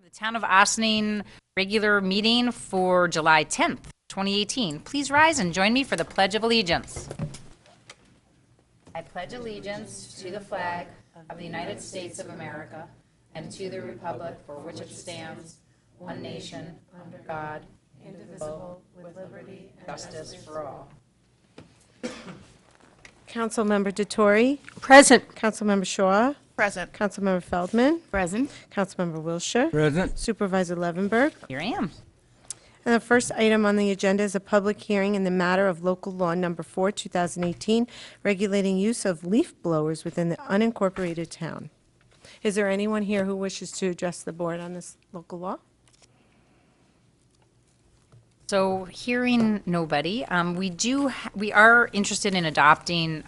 of the Town of Ossining regular meeting for July 10th, 2018. Please rise and join me for the Pledge of Allegiance. I pledge allegiance to the flag of the United States of America and to the republic for which it stands, one nation, under God, indivisible, with liberty and justice for all. Councilmember Dottori. Present. Councilmember Shaw. Present. Councilmember Feldman. Present. Councilmember Wilshire. Present. Supervisor Levenberg. Here I am. And the first item on the agenda is a public hearing in the matter of local law number 4, 2018, regulating use of leaf blowers within the unincorporated town. Is there anyone here who wishes to address the board on this local law? So hearing nobody, we are interested in adopting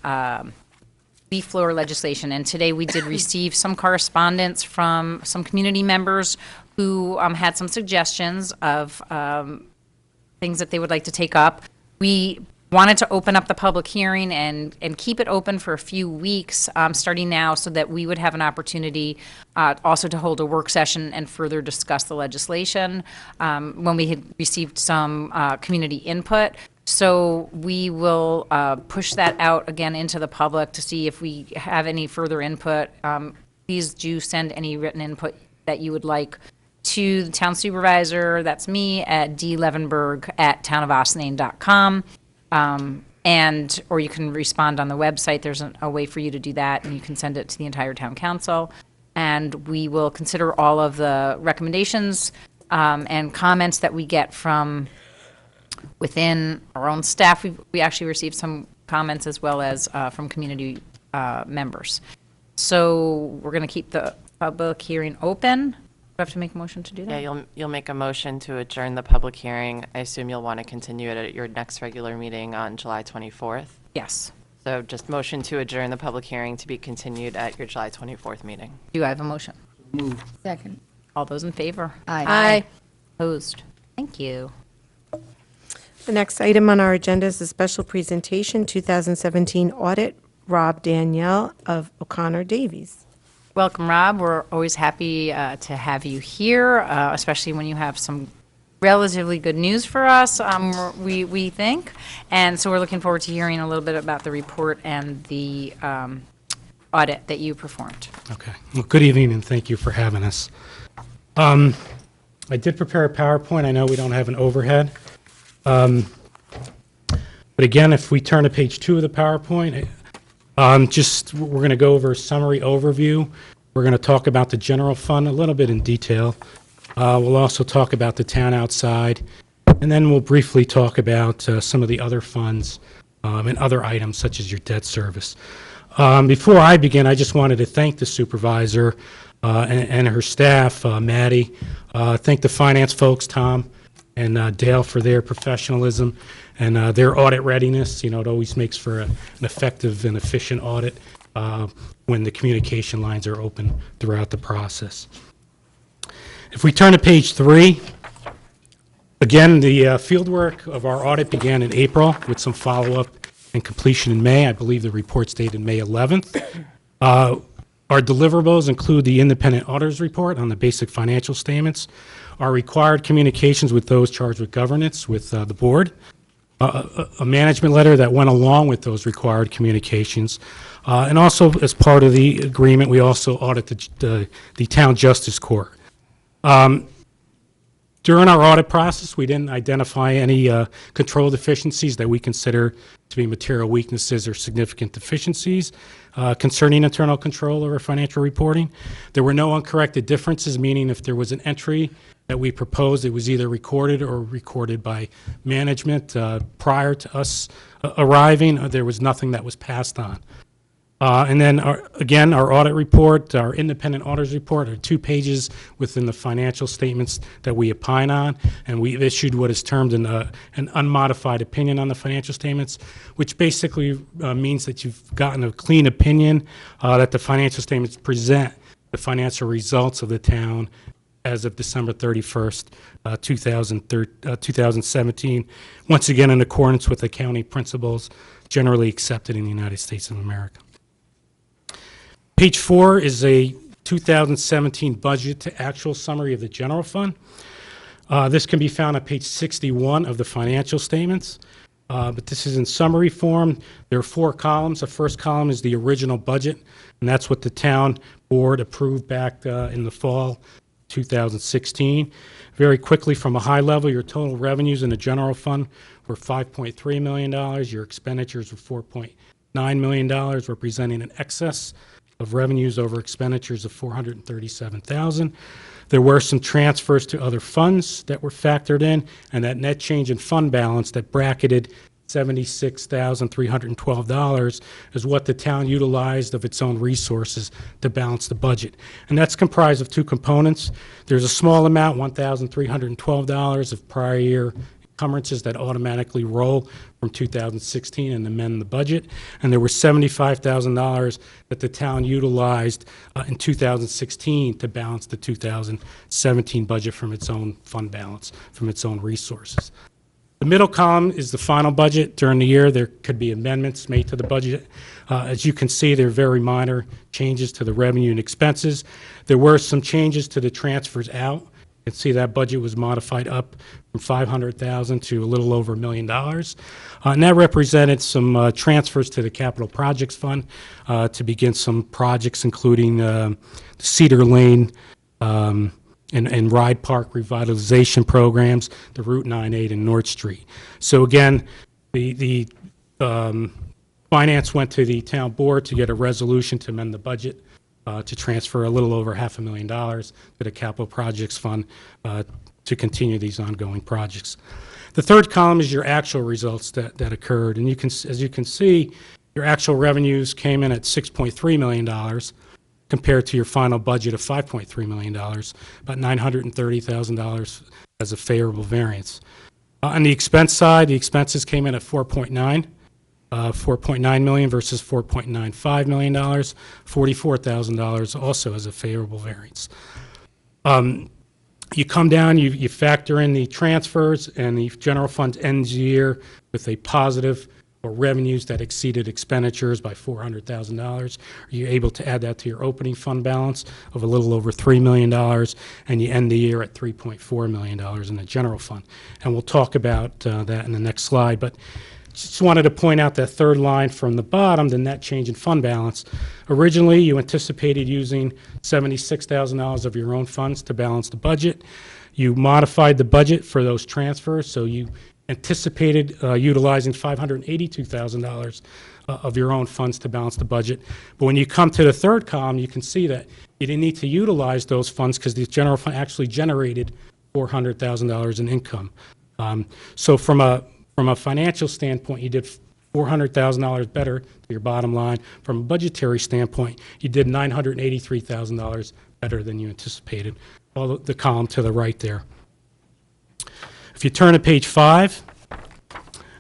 leaf blower legislation, and today we did receive some correspondence from some community members who had some suggestions of things that they would like to take up. We wanted to open up the public hearing and keep it open for a few weeks starting now, so that we would have an opportunity also to hold a work session and further discuss the legislation when we had received some community input. So we will push that out again into the public to see if we have any further input. Please do send any written input that you would like to the town supervisor, that's me, at dlevenberg@townofossining.com. Or you can respond on the website. There's a way for you to do that, and you can send it to the entire town council. And we will consider all of the recommendations and comments that we get from within our own staff. We actually received some comments as well as from community members. So we're going to keep the public hearing open. Do I have to make a motion to do that? Yeah, you'll make a motion to adjourn the public hearing. I assume you'll want to continue it at your next regular meeting on July 24th. Yes. So just motion to adjourn the public hearing to be continued at your July 24th meeting. Do I have a motion? Second. All those in favor? Aye. Opposed? Thank you. The next item on our agenda is a special presentation, 2017 audit, Rob Danielle of O'Connor Davies. Welcome, Rob. We're always happy to have you here, especially when you have some relatively good news for us, we think. And so we're looking forward to hearing a little bit about the report and the audit that you performed. Okay. Well, good evening, and thank you for having us. I did prepare a PowerPoint. I know we don't have an overhead. But again, if we turn to page 2 of the PowerPoint, we're going to go over a summary overview. We're going to talk about the general fund a little bit in detail. We'll also talk about the town outside, and then we'll briefly talk about some of the other funds and other items such as your debt service. Before I begin, I just wanted to thank the supervisor and her staff, Maddie. Thank the finance folks, Tom and Dale, for their professionalism and their audit readiness. You know, it always makes for an effective and efficient audit when the communication lines are open throughout the process. If we turn to page 3, again, the fieldwork of our audit began in April with some follow-up and completion in May. I believe the report's dated May 11th. Our deliverables include the independent auditor's report on the basic financial statements, our required communications with those charged with governance with the board, a management letter that went along with those required communications, and also as part of the agreement, we also audit the town justice court. During our audit process, we didn't identify any control deficiencies that we consider to be material weaknesses or significant deficiencies concerning internal control over financial reporting. There were no uncorrected differences, meaning if there was an entry that we proposed, it was either recorded or recorded by management prior to us arriving. There was nothing that was passed on. And then, again, our audit report, our independent auditor's report, are 2 pages within the financial statements that we opine on, and we've issued what is termed an unmodified opinion on the financial statements, which basically means that you've gotten a clean opinion that the financial statements present the financial results of the town as of December 31st, 2017, once again in accordance with accounting principles generally accepted in the United States of America. Page 4 is a 2017 budget to actual summary of the general fund. This can be found on page 61 of the financial statements, but this is in summary form. There are 4 columns. The first column is the original budget, and that's what the town board approved back in the fall 2016. Very quickly, from a high level, your total revenues in the general fund were $5.3 million. Your expenditures were $4.9 million, representing an excess of revenues over expenditures of $437,000. There were some transfers to other funds that were factored in, and that net change in fund balance that bracketed $76,312 is what the town utilized of its own resources to balance the budget. And that's comprised of 2 components. There's a small amount, $1,312 of prior year encumbrances that automatically roll from 2016 and amend the budget. And there was $75,000 that the town utilized in 2016 to balance the 2017 budget from its own fund balance, from its own resources. The middle column is the final budget. During the year, there could be amendments made to the budget. As you can see, there are very minor changes to the revenue and expenses. There were some changes to the transfers out. You can see that budget was modified up from $500,000 to a little over $1 million. And that represented some transfers to the Capital Projects Fund to begin some projects, including the Cedar Lane and Ride Park revitalization programs, the Route 98 and North Street. So again, the finance went to the town board to get a resolution to amend the budget to transfer a little over $500,000 to the Capital Projects Fund to continue these ongoing projects. The third column is your actual results that occurred, and as you can see, your actual revenues came in at $6.3 million. Compared to your final budget of $5.3 million, about $930,000 as a favorable variance. On the expense side, the expenses came in at $4.9 million versus $4.95 million, $44,000 also as a favorable variance. You come down, you factor in the transfers, and the general fund ends the year with a positive or revenues that exceeded expenditures by $400,000. You're able to add that to your opening fund balance of a little over $3 million, and you end the year at $3.4 million in the general fund. And we'll talk about that in the next slide, but just wanted to point out that third line from the bottom, the net change in fund balance. Originally, you anticipated using $76,000 of your own funds to balance the budget. You modified the budget for those transfers, so you anticipated utilizing $582,000 of your own funds to balance the budget. But when you come to the third column, you can see that you didn't need to utilize those funds because the general fund actually generated $400,000 in income. So from a financial standpoint, you did $400,000 better to your bottom line. From a budgetary standpoint, you did $983,000 better than you anticipated. All the column to the right there. If you turn to page 5,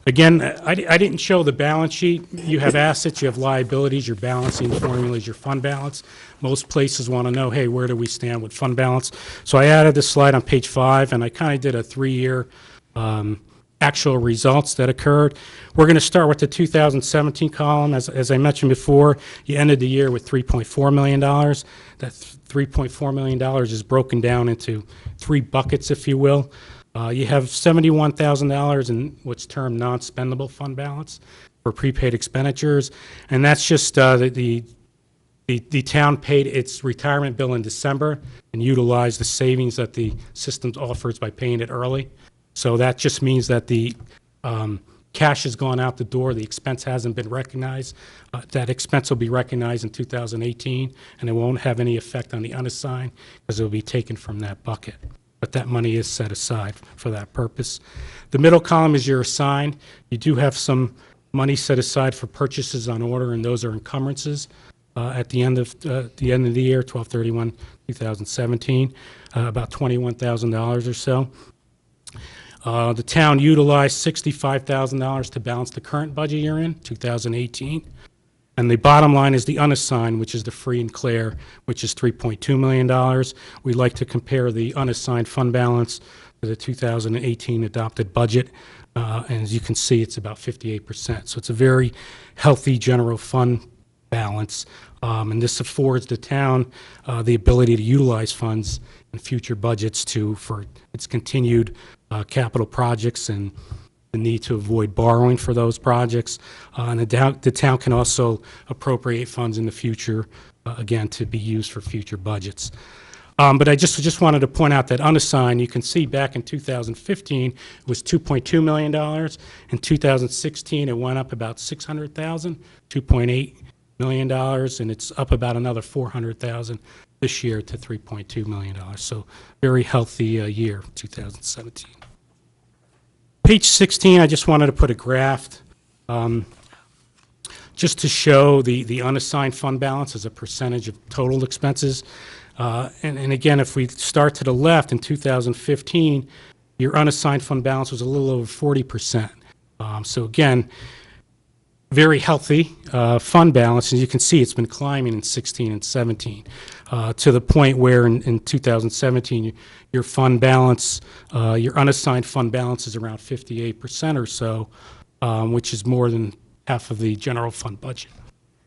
again, I didn't show the balance sheet. You have assets, you have liabilities, your balancing formulas, your fund balance. Most places want to know, hey, where do we stand with fund balance? So I added this slide on page 5, and I kind of did a 3-year actual results that occurred. We're going to start with the 2017 column. As I mentioned before, you ended the year with $3.4 million. That $3.4 million is broken down into 3 buckets, if you will. You have $71,000 in what's termed non-spendable fund balance for prepaid expenditures, and that's just the town paid its retirement bill in December and utilized the savings that the system offers by paying it early. So that just means that the cash has gone out the door, the expense hasn't been recognized. That expense will be recognized in 2018, and it won't have any effect on the unassigned because it will be taken from that bucket. But that money is set aside for that purpose. The middle column is your assigned. You do have some money set aside for purchases on order, and those are encumbrances at the end of the year, 12/31/2017, about $21,000 or so. The town utilized $65,000 to balance the current budget year in 2018. And the bottom line is the unassigned, which is the free and clear, which is $3.2 million. We like to compare the unassigned fund balance to the 2018 adopted budget. And as you can see, it's about 58%. So it's a very healthy general fund balance. And this affords the town the ability to utilize funds in future budgets for its continued capital projects and the need to avoid borrowing for those projects. And the town can also appropriate funds in the future, again, to be used for future budgets. But I just wanted to point out that unassigned, you can see back in 2015, it was $2.2 million. In 2016, it went up about $600,000, $2.8 million, and it's up about another $400,000 this year to $3.2 million. So very healthy year, 2017. Page 16, I just wanted to put a graph just to show the unassigned fund balance as a percentage of total expenses. And again, if we start to the left, in 2015, your unassigned fund balance was a little over 40%. So again, very healthy fund balance. As you can see, it's been climbing in 16 and 17 to the point where in 2017, your fund balance, your unassigned fund balance is around 58% or so, which is more than half of the general fund budget.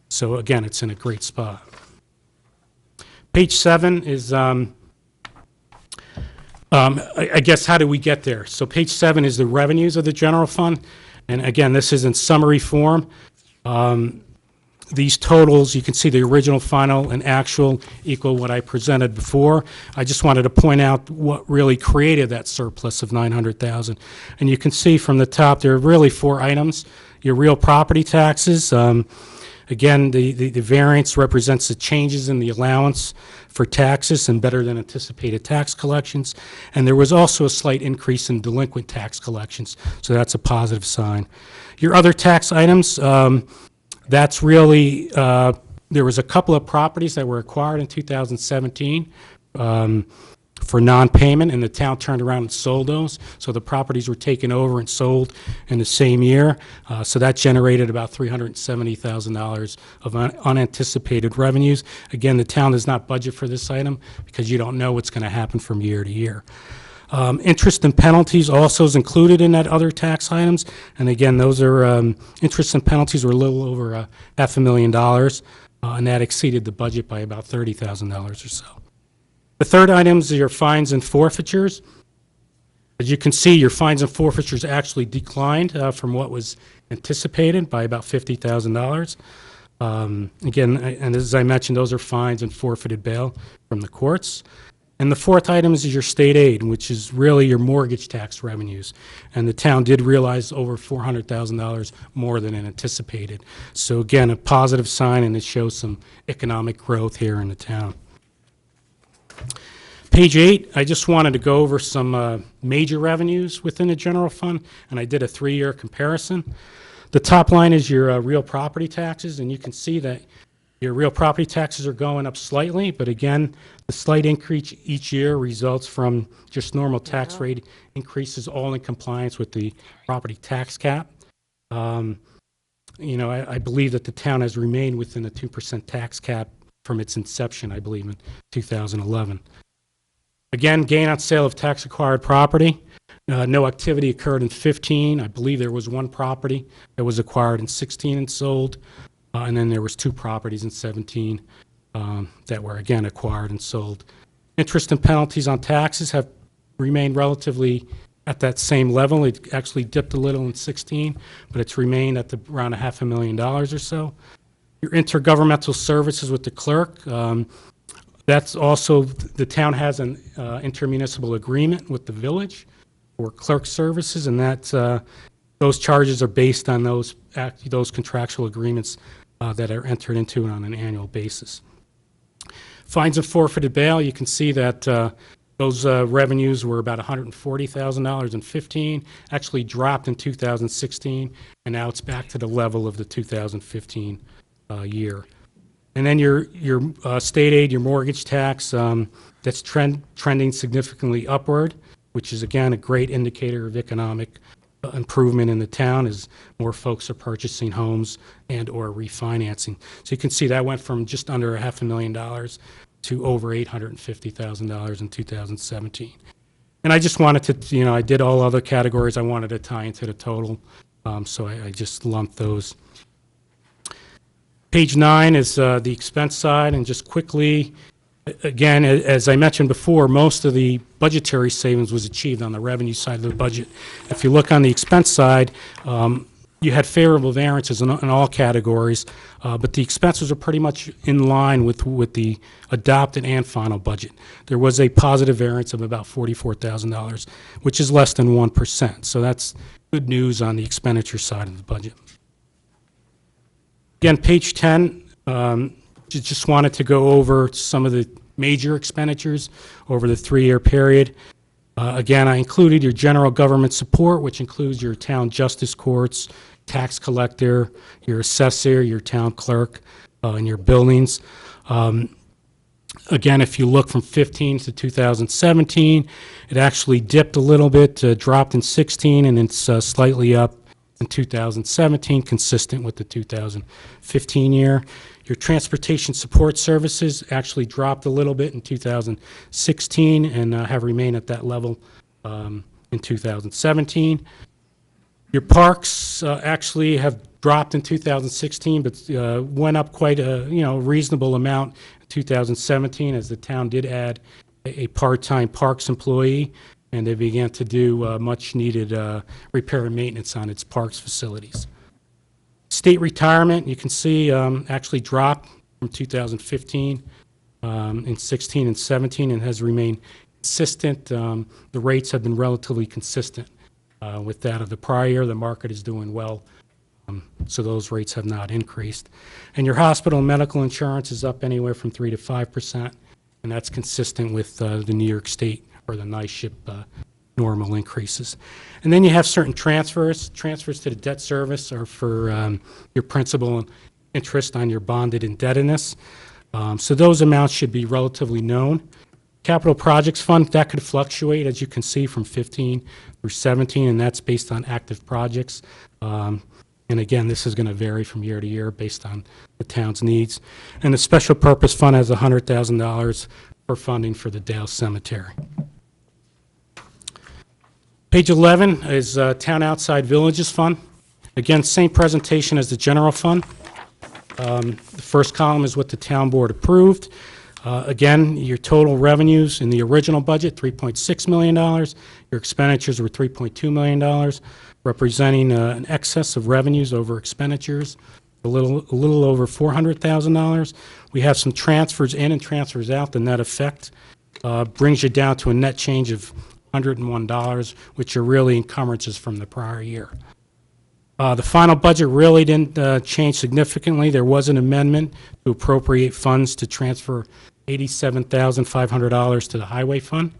So again, it's in a great spot. Page 7 is, I guess, how do we get there? So page 7 is the revenues of the general fund. And again, this is in summary form. These totals, you can see the original, final, and actual equal what I presented before. I just wanted to point out what really created that surplus of $900,000. And you can see from the top, there are really 4 items. Your real property taxes. Again, the variance represents the changes in the allowance for taxes and better than anticipated tax collections. And there was also a slight increase in delinquent tax collections, so that's a positive sign. Your other tax items, that's really, there was a couple of properties that were acquired in 2017 for non-payment, and the town turned around and sold those. So the properties were taken over and sold in the same year. So that generated about $370,000 of unanticipated revenues. Again, the town does not budget for this item because you don't know what's going to happen from year to year. Interest and penalties also is included in that other tax items. And again, those are, interest and penalties were a little over $500,000, and that exceeded the budget by about $30,000 or so. The third items are your fines and forfeitures. As you can see, your fines and forfeitures actually declined from what was anticipated by about $50,000. Again, and as I mentioned, those are fines and forfeited bail from the courts. And the fourth item is your state aid, which is really your mortgage tax revenues. And the town did realize over $400,000 more than anticipated. So again, a positive sign, and it shows some economic growth here in the town. Page 8, I just wanted to go over some major revenues within the general fund, and I did a 3-year comparison. The top line is your real property taxes, and you can see that your real property taxes are going up slightly, but again, the slight increase each year results from just normal tax rate increases, all in compliance with the property tax cap. You know, I believe that the town has remained within the 2% tax cap from its inception, I believe, in 2011. Again, gain on sale of tax-acquired property. No activity occurred in 15. I believe there was 1 property that was acquired in 16 and sold, and then there was 2 properties in 17 that were, again, acquired and sold. Interest and penalties on taxes have remained relatively at that same level. It actually dipped a little in 16, but it's remained at around $500,000 or so. Your intergovernmental services with the clerk, that's also, the town has an intermunicipal agreement with the village for clerk services, and that those charges are based on those contractual agreements that are entered into on an annual basis. Fines and forfeited bail, you can see that those revenues were about $140,000 in 15, actually dropped in 2016, and now it's back to the level of the 2015 year. And then your state aid, your mortgage tax, that's trending significantly upward, which is, again, a great indicator of economic improvement in the town as more folks are purchasing homes and or refinancing. So you can see that went from just under $500,000 to over $850,000 in 2017. And I just wanted to, you know, I did all other categories I wanted to tie into the total, so I just lumped those. Page 9 is the expense side, and just quickly, again, as I mentioned before, most of the budgetary savings was achieved on the revenue side of the budget. If you look on the expense side, you had favorable variances in all categories, but the expenses are pretty much in line with the adopted and final budget. There was a positive variance of about $44,000, which is less than 1%. So that's good news on the expenditure side of the budget. Again, page 10, just wanted to go over some of the major expenditures over the 3-year period. Again, I included your general government support, which includes your town justice courts, tax collector, your assessor, your town clerk, and your buildings. Again, if you look from 15 to 2017, it actually dipped a little bit, dropped in 16, and it's slightly up in 2017, consistent with the 2015 year. Your transportation support services actually dropped a little bit in 2016 and have remained at that level in 2017. Your parks actually have dropped in 2016, but went up quite a reasonable amount in 2017, as the town did add a part-time parks employee, and they began to do much-needed repair and maintenance on its parks facilities. State retirement, you can see, actually dropped from 2015 in 16 and 17, and has remained consistent. The rates have been relatively consistent with that of the prior year. The market is doing well, so those rates have not increased. And your hospital and medical insurance is up anywhere from 3 to 5%, and that's consistent with the New York State or the NYSHIP normal increases. And then you have certain transfers. Transfers to the debt service are for your principal and interest on your bonded indebtedness. So those amounts should be relatively known. Capital Projects Fund, that could fluctuate, as you can see, from 15 through 17, and that's based on active projects. And again, this is going to vary from year to year based on the town's needs. And the Special Purpose Fund has $100,000 for funding for the Dale Cemetery. Page 11 is Town Outside Villages Fund. Again, same presentation as the general fund. The first column is what the town board approved. Again, your total revenues in the original budget, $3.6 million. Your expenditures were $3.2 million, representing an excess of revenues over expenditures, a little over $400,000. We have some transfers in and transfers out. The net effect brings you down to a net change of $101, which are really encumbrances from the prior year. The final budget really didn't change significantly. There was an amendment to appropriate funds to transfer $87,500 to the highway fund,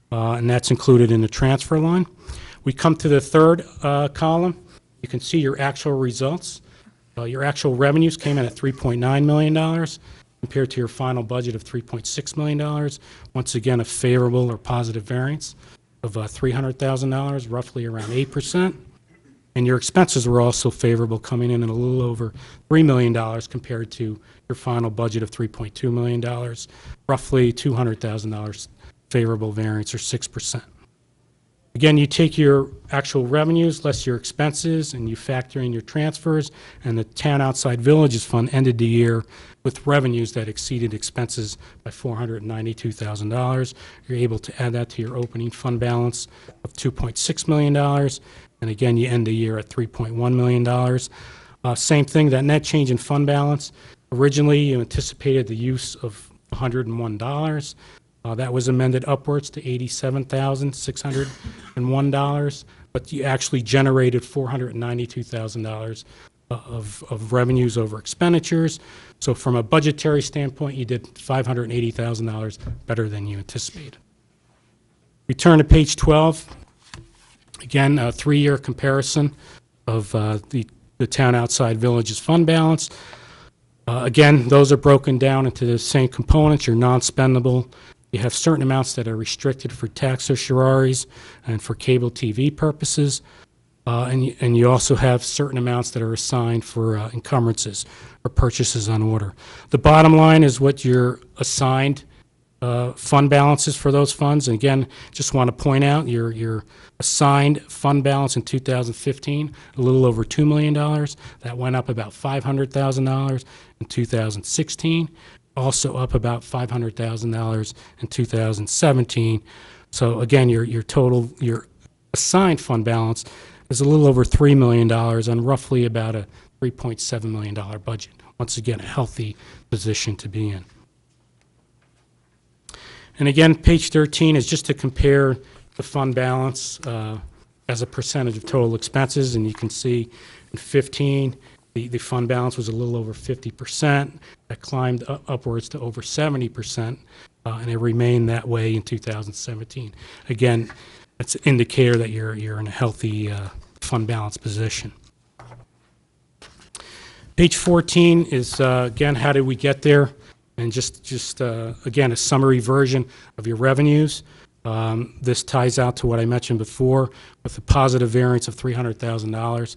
and that's included in the transfer line. We come to the third column. You can see your actual results. Your actual revenues came in at $3.9 million compared to your final budget of $3.6 million. Once again, a favorable or positive variance of $300,000, roughly around 8%. And your expenses were also favorable, coming in at a little over $3 million compared to your final budget of $3.2 million, roughly $200,000 favorable variance, or 6%. Again, you take your actual revenues less your expenses, and you factor in your transfers, and the Town Outside Villages Fund ended the year with revenues that exceeded expenses by $492,000. You're able to add that to your opening fund balance of $2.6 million, and again, you end the year at $3.1 million. Same thing, that net change in fund balance. Originally, you anticipated the use of $101. That was amended upwards to $87,601, but you actually generated $492,000 of revenues over expenditures. So from a budgetary standpoint, you did $580,000 better than you anticipated. We turn to page 12. Again, a 3-year comparison of the Town Outside Villages fund balance. Again, those are broken down into the same components. Your non-spendable. You have certain amounts that are restricted for tax certiorari's and for cable TV purposes. And you also have certain amounts that are assigned for encumbrances or purchases on order. The bottom line is what your assigned fund balances for those funds. And again, just want to point out your assigned fund balance in 2015, a little over $2 million. That went up about $500,000 in 2016, also up about $500,000 in 2017. So again, your total, your assigned fund balance is a little over $3 million on roughly about a $3.7 million budget. Once again, a healthy position to be in. And again, page 13 is just to compare the fund balance as a percentage of total expenses. And you can see in 15, the fund balance was a little over 50%. That climbed upwards to over 70%, and it remained that way in 2017. Again, that's an indicator that you're in a healthy fund balance position. Page 14 is, again, how did we get there? And just again, a summary version of your revenues. This ties out to what I mentioned before with a positive variance of $300,000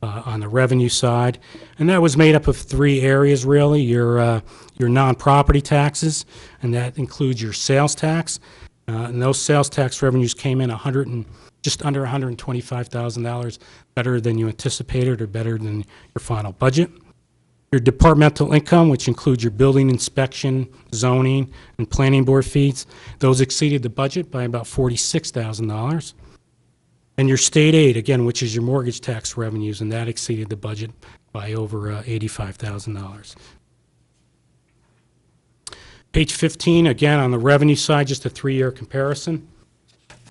on the revenue side. And that was made up of three areas, really. Your non-property taxes, and that includes your sales tax. And those sales tax revenues came in just under $125,000 better than you anticipated or better than your final budget. Your departmental income, which includes your building inspection, zoning, and planning board fees, those exceeded the budget by about $46,000. And your state aid, again, which is your mortgage tax revenues, and that exceeded the budget by over $85,000. Page 15, again, on the revenue side, just a three-year comparison.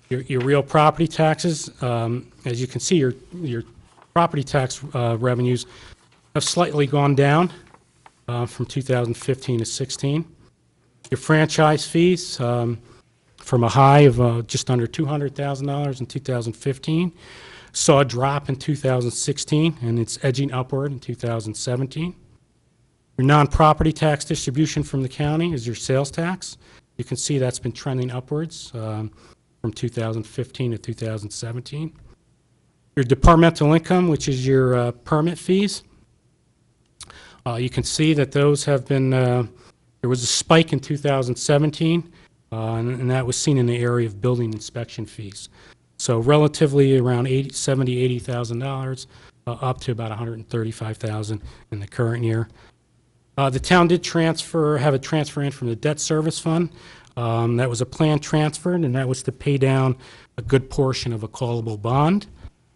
Your real property taxes, as you can see, your property tax revenues have slightly gone down from 2015 to 16. Your franchise fees, from a high of just under $200,000 in 2015, saw a drop in 2016, and it's edging upward in 2017. Your non-property tax distribution from the county is your sales tax. You can see that's been trending upwards from 2015 to 2017. Your departmental income, which is your permit fees, you can see that those have been, there was a spike in 2017, and that was seen in the area of building inspection fees. So relatively around $70,000, $80,000, up to about $135,000 in the current year. The town did have a transfer in from the debt service fund. That was a planned transfer, and that was to pay down a good portion of a callable bond,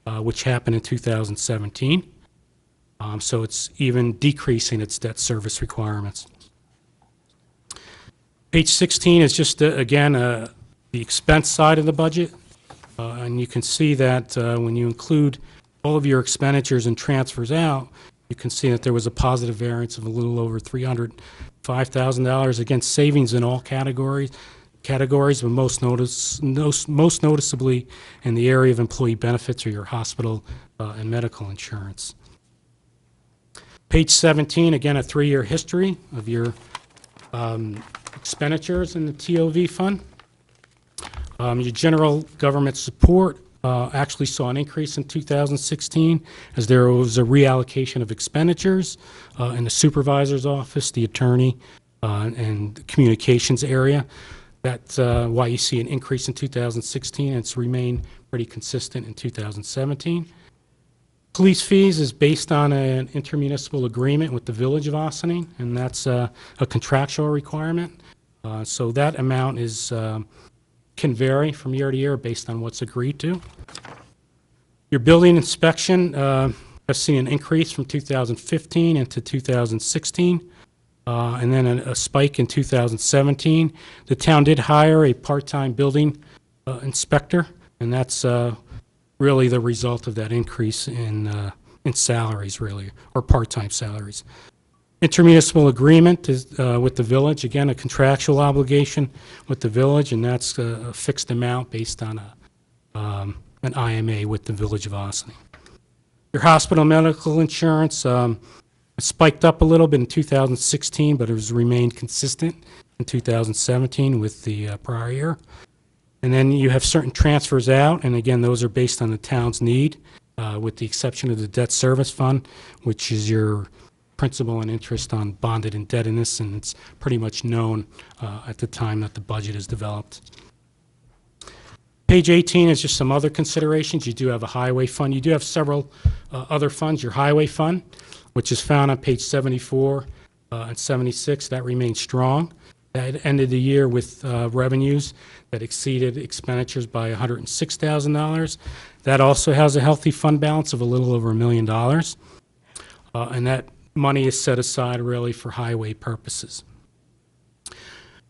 which happened in 2017. So it's even decreasing its debt service requirements. Page 16 is just, again, the expense side of the budget. And you can see that when you include all of your expenditures and transfers out, you can see that there was a positive variance of a little over $305,000. Again, savings in all categories, but most noticeably in the area of employee benefits or your hospital and medical insurance. Page 17, again, a three-year history of your expenditures in the TOV fund. Your general government support actually saw an increase in 2016 as there was a reallocation of expenditures in the supervisor's office, the attorney, and the communications area. That's why you see an increase in 2016, and it's remained pretty consistent in 2017. Police fees is based on an intermunicipal agreement with the Village of Ossining, and that's a contractual requirement. So that amount can vary from year to year based on what's agreed to. Your building inspection has seen an increase from 2015 into 2016, and then a spike in 2017. The town did hire a part-time building inspector, and that's really the result of that increase in salaries, really, or part-time salaries. Intermunicipal agreement is with the village, again, a contractual obligation with the village, and that's a fixed amount based on an IMA with the Village of Ossining. Your hospital medical insurance spiked up a little bit in 2016, but it has remained consistent in 2017 with the prior year. And then you have certain transfers out, and again, those are based on the town's need, with the exception of the debt service fund, which is your principal and interest on bonded indebtedness, and it's pretty much known at the time that the budget is developed. Page 18 is just some other considerations. You do have a highway fund. You do have several other funds. Your highway fund, which is found on page 74 and 76, that remains strong. That ended the year with revenues that exceeded expenditures by $106,000. That also has a healthy fund balance of a little over $1 million. And that money is set aside really for highway purposes.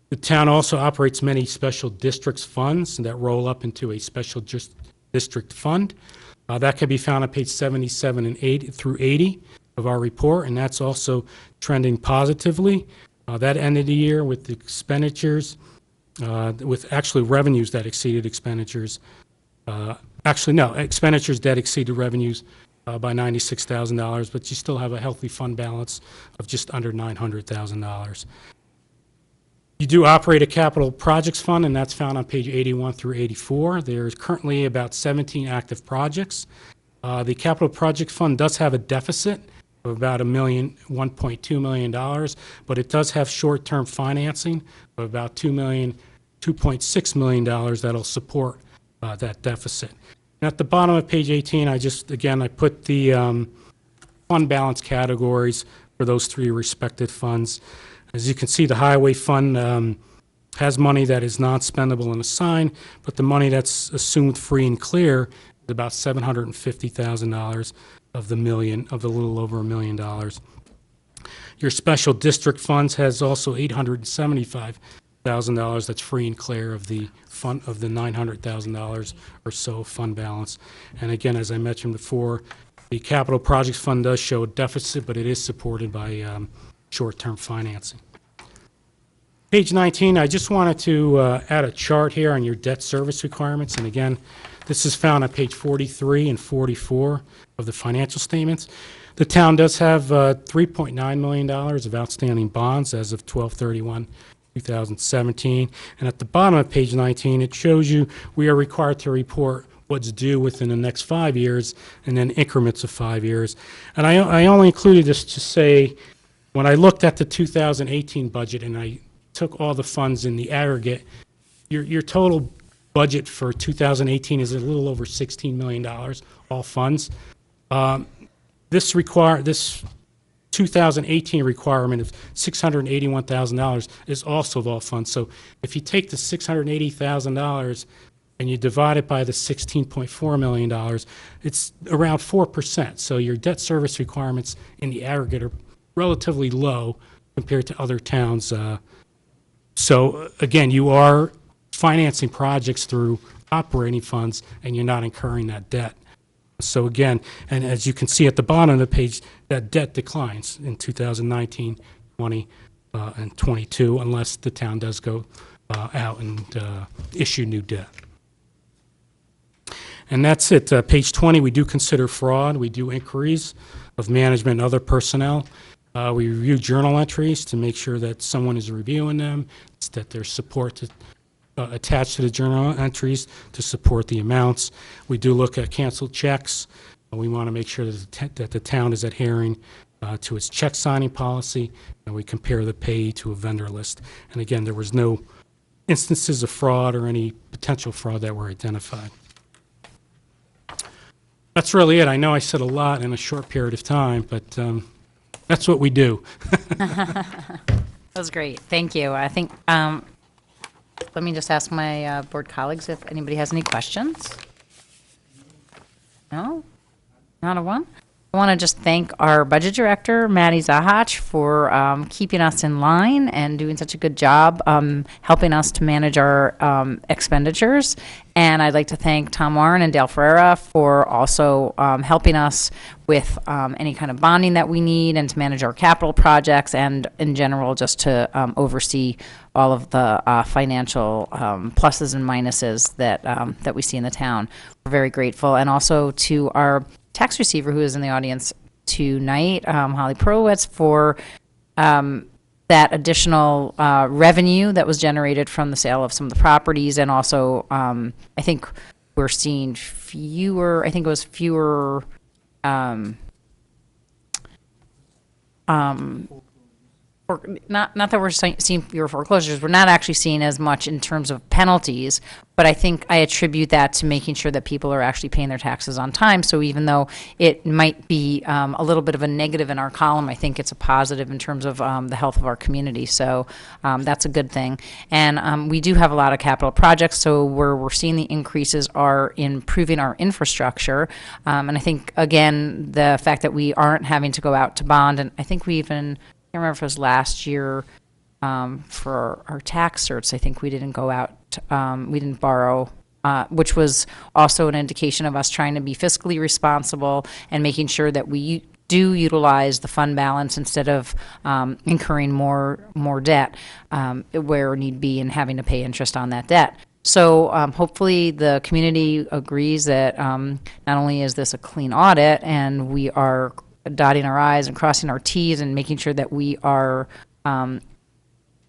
The town also operates many special districts funds that roll up into a special district fund. That can be found on page 77 and 80 through 80 of our report, and that's also trending positively. That ended the year with expenditures, with actually revenues that exceeded expenditures. Expenditures that exceeded revenues by $96,000, but you still have a healthy fund balance of just under $900,000. You do operate a capital projects fund, and that's found on page 81 through 84. There's currently about 17 active projects. The capital project fund does have a deficit of about $1.2 million, but it does have short-term financing of about $2.6 million that'll support that deficit. And at the bottom of page 18, I put the fund balance categories for those three respective funds. As you can see, the highway fund has money that is non-spendable and assigned, but the money that's assumed free and clear is about $750,000 of the little over $1 million. Your special district funds has also $875,000 that's free and clear of the fund of the $900,000 or so fund balance. And again, as I mentioned before, the capital projects fund does show a deficit, but it is supported by short-term financing. Page 19, I just wanted to add a chart here on your debt service requirements. And again, this is found on page 43 and 44 of the financial statements. The town does have $3.9 million of outstanding bonds as of 12/31/2017. And at the bottom of page 19, it shows you we are required to report what's due within the next 5 years and then increments of 5 years. And I only included this to say, when I looked at the 2018 budget and I took all the funds in the aggregate, your total budget for 2018 is a little over $16 million, all funds. This 2018 requirement of $681,000 is also of all funds. So if you take the $680,000 and you divide it by the $16.4 million, it's around 4%. So your debt service requirements in the aggregate are relatively low compared to other towns. So again, you are financing projects through operating funds, and you're not incurring that debt. So again, and as you can see at the bottom of the page, that debt declines in 2019, 20, and 22, unless the town does go out and issue new debt. And that's it. Page 20, we do consider fraud. We do inquiries of management and other personnel. We review journal entries to make sure that someone is reviewing them, that there's support attached to the journal entries to support the amounts. We do look at canceled checks. We want to make sure that the town is adhering to its check signing policy, and we compare the pay to a vendor list. And again, there was no instances of fraud or any potential fraud that were identified. That's really it. I know I said a lot in a short period of time, but that's what we do. That was great. Thank you. I think, let me just ask my board colleagues if anybody has any questions. No? Not a one? I want to just thank our budget director, Maddie Zahach, for keeping us in line and doing such a good job helping us to manage our expenditures. And I'd like to thank Tom Warren and Dale Ferreira for also helping us with any kind of bonding that we need and to manage our capital projects and in general just to oversee all of the financial pluses and minuses that we see in the town. We're very grateful. And also to our tax receiver who is in the audience tonight, Holly Prowitz, for that additional revenue that was generated from the sale of some of the properties. And also, I think we're seeing fewer not that we're seeing fewer foreclosures, we're not actually seeing as much in terms of penalties, but I think I attribute that to making sure that people are actually paying their taxes on time. So even though it might be a little bit of a negative in our column, I think it's a positive in terms of the health of our community. So that's a good thing. And we do have a lot of capital projects, so where we're seeing the increases are improving our infrastructure. And I think, again, the fact that we aren't having to go out to bond, and I think we even, I can't remember if it was last year for our tax certs, I think we didn't go out, we didn't borrow, which was also an indication of us trying to be fiscally responsible and making sure that we do utilize the fund balance instead of incurring more debt where need be and having to pay interest on that debt. So hopefully the community agrees that not only is this a clean audit and we are dotting our I's and crossing our T's and making sure that we are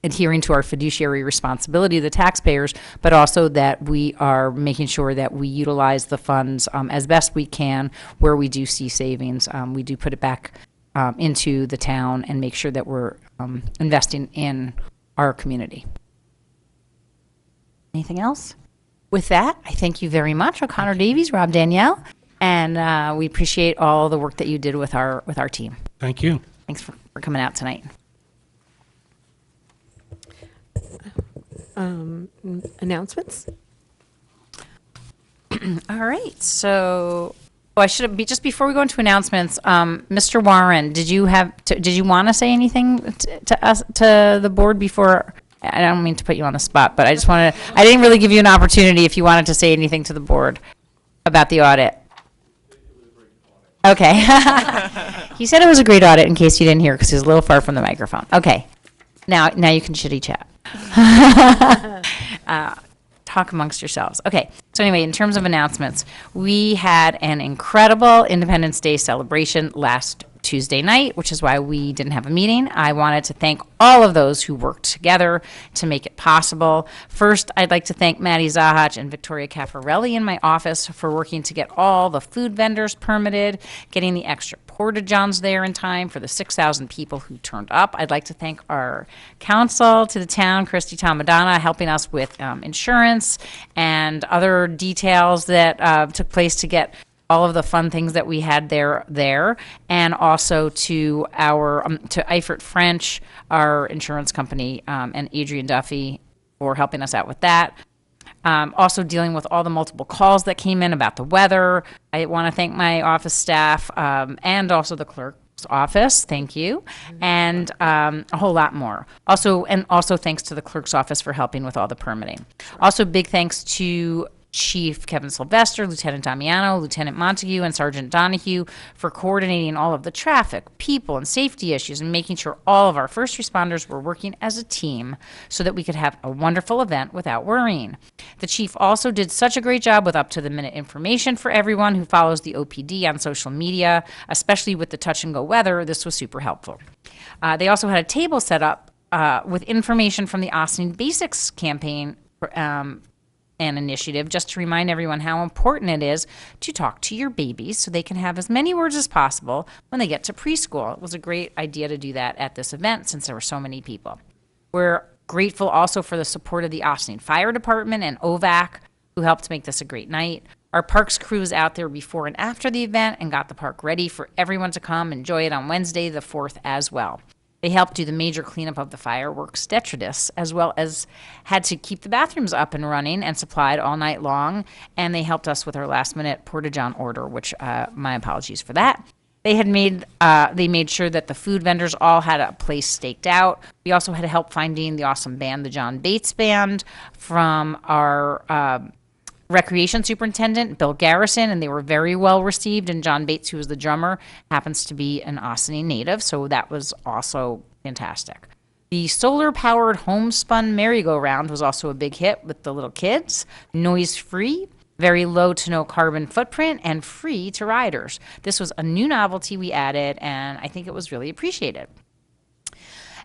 adhering to our fiduciary responsibility to the taxpayers, but also that we are making sure that we utilize the funds as best we can where we do see savings. We do put it back into the town and make sure that we're investing in our community. Anything else? With that, I thank you very much, O'Connor Davies, Rob Danielle, and we appreciate all the work that you did with our team. Thank you. Thanks for coming out tonight. Announcements? All right, so I should be, just before we go into announcements, Mr. Warren, did you want to say anything to us, to the board before? I don't mean to put you on the spot, but I just wanted, I didn't really give you an opportunity if you wanted to say anything to the board about the audit. Okay. He said it was a great audit in case you didn't hear because he was a little far from the microphone. Okay. Now you can chitty chat. Talk amongst yourselves. Okay. So anyway, in terms of announcements, we had an incredible Independence Day celebration last Tuesday night, which is why we didn't have a meeting. I wanted to thank all of those who worked together to make it possible. First, I'd like to thank Maddie Zahach and Victoria Caffarelli in my office for working to get all the food vendors permitted, getting the extra porta-johns there in time for the 6,000 people who turned up. I'd like to thank our counsel to the town, Christy Tomadonna, helping us with insurance and other details that took place to get all of the fun things that we had there, and also to our to Eifert French, our insurance company, and Adrian Duffy for helping us out with that. Also dealing with all the multiple calls that came in about the weather. I want to thank my office staff and also the clerk's office. Thank you, and a whole lot more. Also thanks to the clerk's office for helping with all the permitting. Also, big thanks to Chief Kevin Sylvester, Lieutenant Damiano, Lieutenant Montague, and Sergeant Donahue for coordinating all of the traffic, people, and safety issues and making sure all of our first responders were working as a team so that we could have a wonderful event without worrying. The chief also did such a great job with up-to-the-minute information for everyone who follows the OPD on social media, especially with the touch-and-go weather. This was super helpful. They also had a table set up with information from the Austin Basics campaign an initiative just to remind everyone how important it is to talk to your babies so they can have as many words as possible when they get to preschool. It was a great idea to do that at this event since there were so many people. We're grateful also for the support of the Austin Fire Department and OVAC, who helped make this a great night. Our parks crew was out there before and after the event and got the park ready for everyone to come enjoy it on Wednesday the 4th as well. They helped do the major cleanup of the fireworks detritus, as well as had to keep the bathrooms up and running and supplied all night long. And they helped us with our last-minute porta-john order, which my apologies for that. They made sure that the food vendors all had a place staked out. We also had help finding the awesome band, the John Bates Band, from our recreation superintendent, Bill Garrison, and they were very well received. And John Bates, who was the drummer, happens to be an Austin native, so that was also fantastic. The solar-powered homespun merry-go-round was also a big hit with the little kids. Noise-free, very low to no carbon footprint, and free to riders. This was a new novelty we added, and I think it was really appreciated.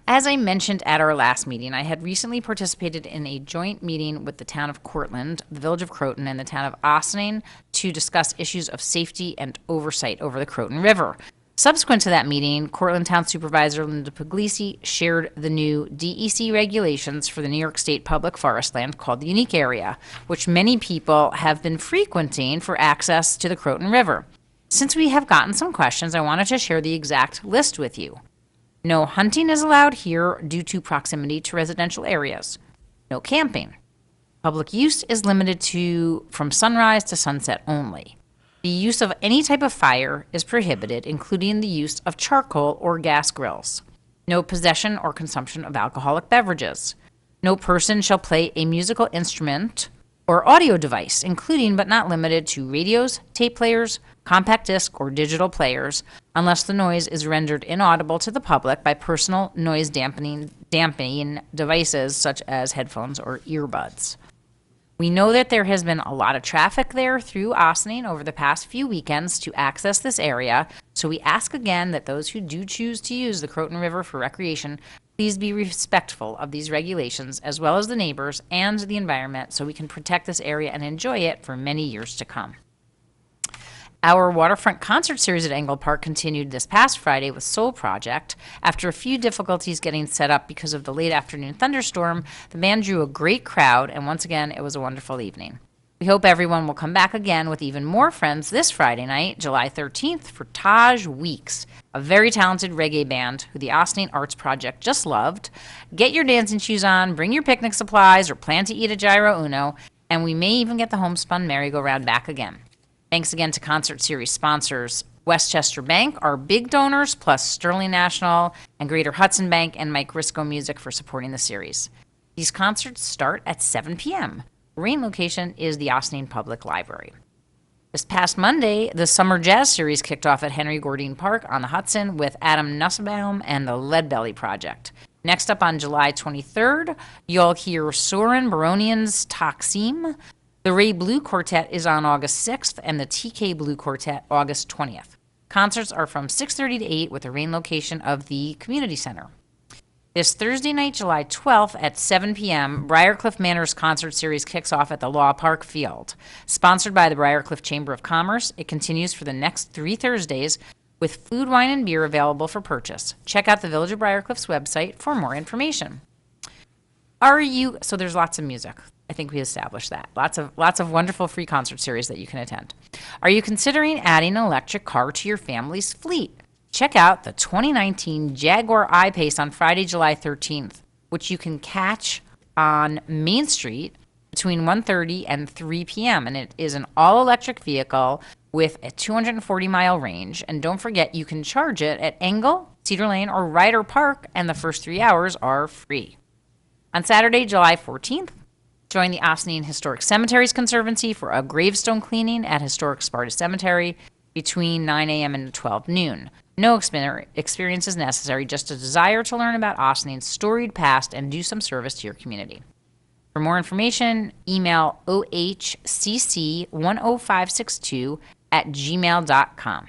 As I mentioned at our last meeting, I had recently participated in a joint meeting with the town of Cortland, the village of Croton, and the town of Ossining to discuss issues of safety and oversight over the Croton River. Subsequent to that meeting, Cortland Town Supervisor Linda Puglisi shared the new DEC regulations for the New York State public forest land called the Unique Area, which many people have been frequenting for access to the Croton River. Since we have gotten some questions, I wanted to share the exact list with you. No hunting is allowed here due to proximity to residential areas. No camping. Public use is limited to from sunrise to sunset only. The use of any type of fire is prohibited, including the use of charcoal or gas grills. No possession or consumption of alcoholic beverages. No person shall play a musical instrument or audio device, including but not limited to radios, tape players, compact disc, or digital players, unless the noise is rendered inaudible to the public by personal noise dampening devices such as headphones or earbuds. We know that there has been a lot of traffic there through Ossining over the past few weekends to access this area, so we ask again that those who do choose to use the Croton River for recreation, please be respectful of these regulations as well as the neighbors and the environment so we can protect this area and enjoy it for many years to come. Our waterfront concert series at Engle Park continued this past Friday with Soul Project. After a few difficulties getting set up because of the late afternoon thunderstorm, the band drew a great crowd, and once again, it was a wonderful evening. We hope everyone will come back again with even more friends this Friday night, July 13th, for Taj Weeks, a very talented reggae band who the Ossining Arts Project just loved. Get your dancing shoes on, bring your picnic supplies, or plan to eat a gyro uno, and we may even get the homespun merry-go-round back again. Thanks again to concert series sponsors Westchester Bank, our big donors, plus Sterling National and Greater Hudson Bank and Mike Risco Music for supporting the series. These concerts start at 7 p.m. Rain location is the Ossining Public Library. This past Monday, the Summer Jazz Series kicked off at Henry Gordine Park on the Hudson with Adam Nussbaum and the Leadbelly Project. Next up on July 23rd, you'll hear Soren Baronian's Taksim. The Ray Blue Quartet is on August 6th and the TK Blue Quartet August 20th. Concerts are from 6:30 to 8 with the Rain location of the Community Center. This Thursday night, July 12th at 7 p.m., Briarcliff Manor's concert series kicks off at the Law Park Field. Sponsored by the Briarcliff Chamber of Commerce, it continues for the next 3 Thursdays with food, wine, and beer available for purchase. Check out the Village of Briarcliff's website for more information. So there's lots of music. I think we established that. Lots of wonderful free concert series that you can attend. Are you considering adding an electric car to your family's fleet? Check out the 2019 Jaguar I-Pace on Friday, July 13th, which you can catch on Main Street between 1:30 and 3 p.m. And it is an all-electric vehicle with a 240-mile range. And don't forget, you can charge it at Engle, Cedar Lane, or Ryder Park, and the first 3 hours are free. On Saturday, July 14th, join the Ossining Historic Cemeteries Conservancy for a gravestone cleaning at Historic Sparta Cemetery between 9 a.m. and 12 noon. No experience is necessary, just a desire to learn about Ossining's storied past and do some service to your community. For more information, email ohcc10562@gmail.com.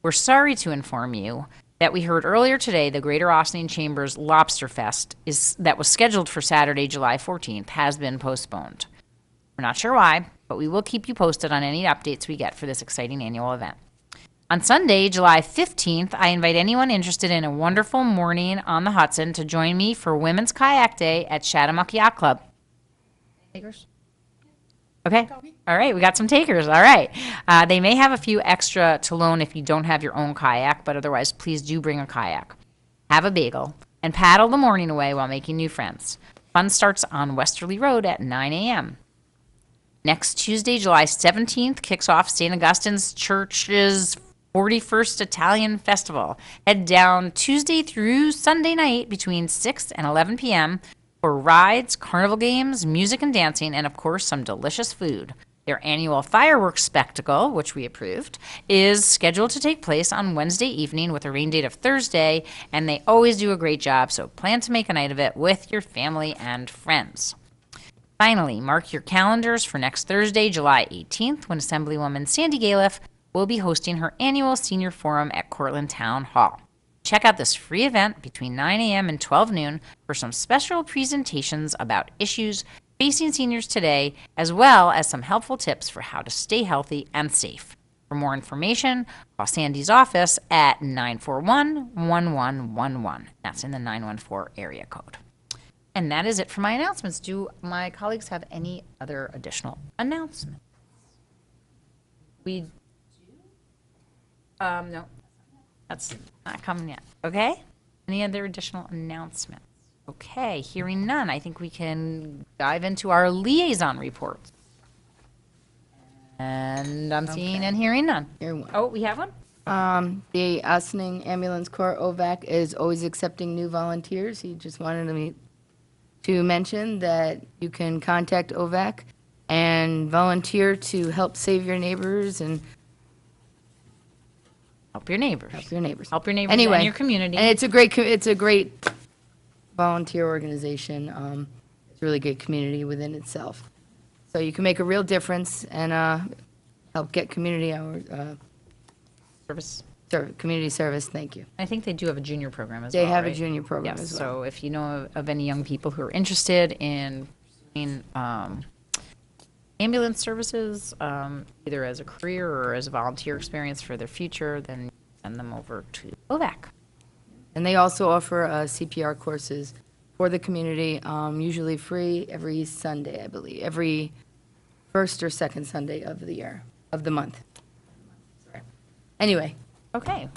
We're sorry to inform you that we heard earlier today the Greater Ossining Chamber's Lobster Fest that was scheduled for Saturday, July 14th, has been postponed. We're not sure why, but we will keep you posted on any updates we get for this exciting annual event. On Sunday, July 15th, I invite anyone interested in a wonderful morning on the Hudson to join me for Women's Kayak Day at Chatham Yacht Club. Okay. All right. We got some takers. All right. They may have a few extra to loan if you don't have your own kayak, but otherwise, please do bring a kayak. Have a bagel and paddle the morning away while making new friends. Fun starts on Westerly Road at 9 a.m. Next Tuesday, July 17th, kicks off St. Augustine's Church's 41st Italian Festival. Head down Tuesday through Sunday night between 6 and 11 p.m. for rides, carnival games, music and dancing, and of course, some delicious food. Their annual fireworks spectacle, which we approved, is scheduled to take place on Wednesday evening with a rain date of Thursday, and they always do a great job, so plan to make a night of it with your family and friends. Finally, mark your calendars for next Thursday, July 18th, when Assemblywoman Sandy Galiff will be hosting her annual senior forum at Cortland Town Hall. Check out this free event between 9 a.m. and 12 noon for some special presentations about issues facing seniors today, as well as some helpful tips for how to stay healthy and safe. For more information, call Sandy's office at 941-1111. That's in the 914 area code. And that is it for my announcements. Do my colleagues have any other additional announcements? We do? No. That's not coming yet. Okay? Any other additional announcements? Okay, hearing none, I think we can dive into our liaison reports. And I'm seeing and hearing none. Here one. Oh, we have one? The Ossining Ambulance Corps, OVAC, is always accepting new volunteers. He just wanted me to mention that you can contact OVAC and volunteer to help save your neighbors and Help your neighbors. help your neighbors. Help your neighbors Anyway, and your community. And it's a great volunteer organization. It's a really good community within itself. So you can make a real difference and help get community hours, Service. community service. Thank you. I think they do have a junior program as They well, have a right? junior program Yes, as well. so if you know of any young people who are interested in pursuing, ambulance services, either as a career or as a volunteer experience for their future, then send them over to OVAC. And they also offer CPR courses for the community, usually free every Sunday, I believe, every first or second Sunday of the year, of the month. Sorry. Anyway, Okay.